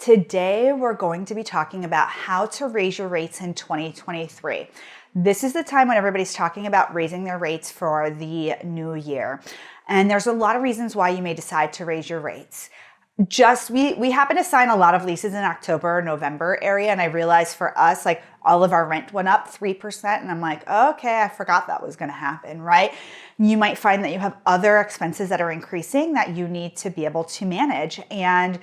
Today, we're going to be talking about how to raise your rates in 2023. This is the time when everybody's talking about raising their rates for the new year. And there's a lot of reasons why you may decide to raise your rates. We happen to sign a lot of leases in October, November area. And I realized for us, like all of our rent went up 3%. And I'm like, okay, I forgot that was going to happen, right? You might find that you have other expenses that are increasing that you need to be able to manage. And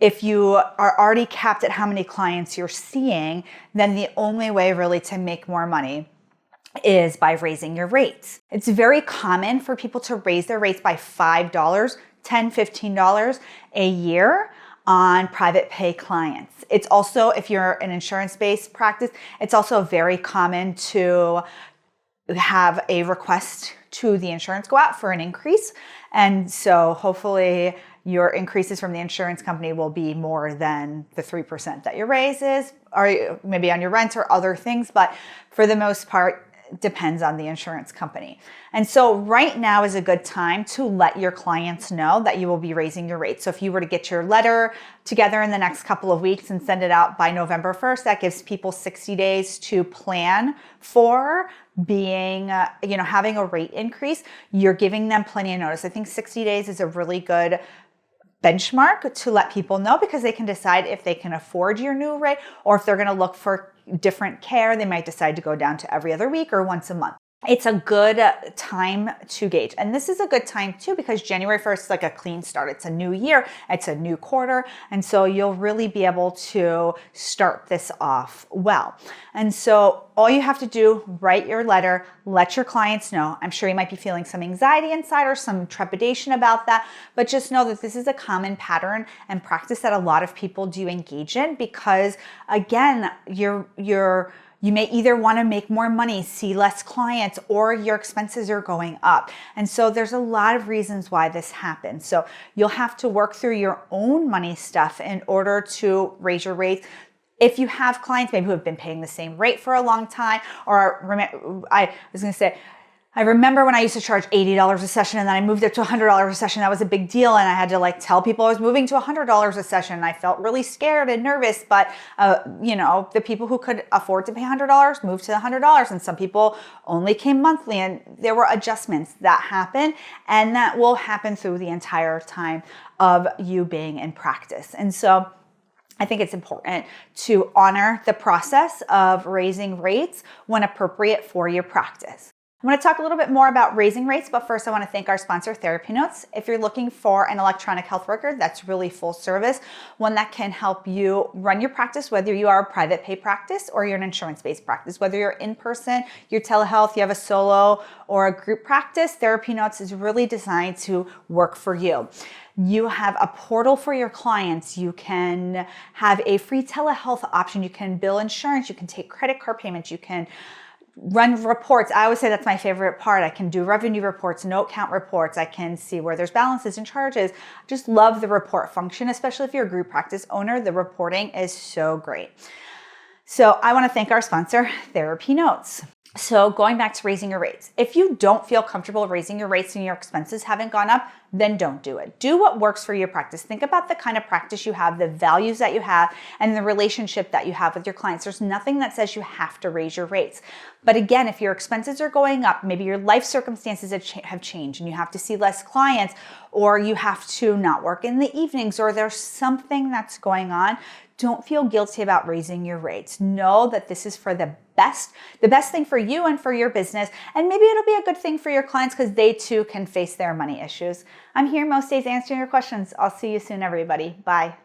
if you are already capped at how many clients you're seeing, then the only way really to make more money is by raising your rates. It's very common for people to raise their rates by $5, $10, $15 a year on private pay clients. It's also, if you're an insurance-based practice, it's also very common to have a request to the insurance go out for an increase. And so hopefully your increases from the insurance company will be more than the 3% that your raise is, or maybe on your rent or other things. But for the most part, depends on the insurance company. And so right now is a good time to let your clients know that you will be raising your rates. So if you were to get your letter together in the next couple of weeks and send it out by November 1st, that gives people 60 days to plan for being, having a rate increase. You're giving them plenty of notice. I think 60 days is a really good benchmark to let people know, because they can decide if they can afford your new rate, or if they're going to look for different care, they might decide to go down to every other week or once a month. It's a good time to gauge. And this is a good time too, because January 1st is like a clean start. It's a new year, it's a new quarter. And so you'll really be able to start this off well. And so all you have to do, write your letter, let your clients know. I'm sure you might be feeling some anxiety inside or some trepidation about that, but just know that this is a common pattern and practice that a lot of people do engage in, because again, you may either want to make more money, see less clients, or your expenses are going up. And so there's a lot of reasons why this happens. So you'll have to work through your own money stuff in order to raise your rates. If you have clients maybe who have been paying the same rate for a long time, or I remember when I used to charge $80 a session, and then I moved it to $100 a session. That was a big deal. And I had to tell people I was moving to $100 a session. And I felt really scared and nervous, but the people who could afford to pay $100 moved to $100. And some people only came monthly, and there were adjustments that happen, and that will happen through the entire time of you being in practice. And so I think it's important to honor the process of raising rates when appropriate for your practice. I want to talk a little bit more about raising rates, but first I want to thank our sponsor, TherapyNotes. If you're looking for an electronic health record that's really full service, one that can help you run your practice, whether you are a private pay practice or you're an insurance-based practice, whether you're in person, you're telehealth, you have a solo or a group practice, TherapyNotes is really designed to work for you. You have a portal for your clients. You can have a free telehealth option. You can bill insurance. You can take credit card payments. You can run reports. I always say that's my favorite part. I can do revenue reports, note count reports. I can see where there's balances and charges. Just love the report function, especially if you're a group practice owner. The reporting is so great. So I want to thank our sponsor, TherapyNotes. So going back to raising your rates, if you don't feel comfortable raising your rates and your expenses haven't gone up, then don't do it. Do what works for your practice. Think about the kind of practice you have, the values that you have, and the relationship that you have with your clients. There's nothing that says you have to raise your rates. But again, if your expenses are going up, maybe your life circumstances have changed and you have to see less clients, or you have to not work in the evenings, or there's something that's going on, don't feel guilty about raising your rates. Know that this is for the best thing for you and for your business. And maybe it'll be a good thing for your clients, because they too can face their money issues. I'm here most days answering your questions. I'll see you soon, everybody. Bye.